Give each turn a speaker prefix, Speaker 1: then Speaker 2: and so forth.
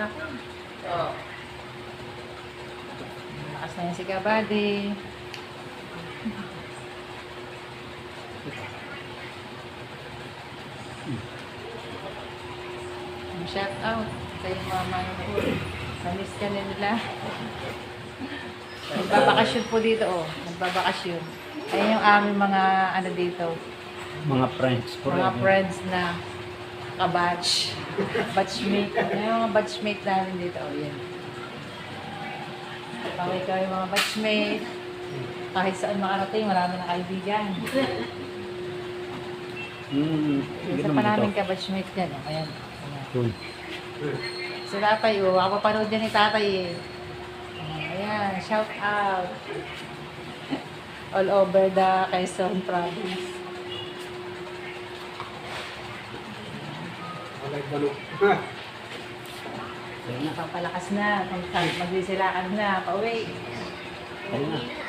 Speaker 1: Ako. Oo. Lakas na yan si Kabady. Shout out sa yung mama ko. Namiss ka na nila. Nagbabakasyon po dito, oh. Nagbabakasyon. Ayan yung aming mga ano dito.
Speaker 2: Mga friends po.
Speaker 1: Mga friends na kabatch. Batchmate. Ayan yung mga batchmate namin dito. Oh, yan. Pangay ka yung mga batchmate. Kahit saan makarating, marami na kaibigan. Isa pa namin ka-batchmate dyan. Oh. Ayan. Si tatay, oh. Ako panood yan ni tatay eh. Ayan, shout out. All over the Quezon province. Napapalakas na. Magsisilakan na. Pauwi.
Speaker 2: Ayun na.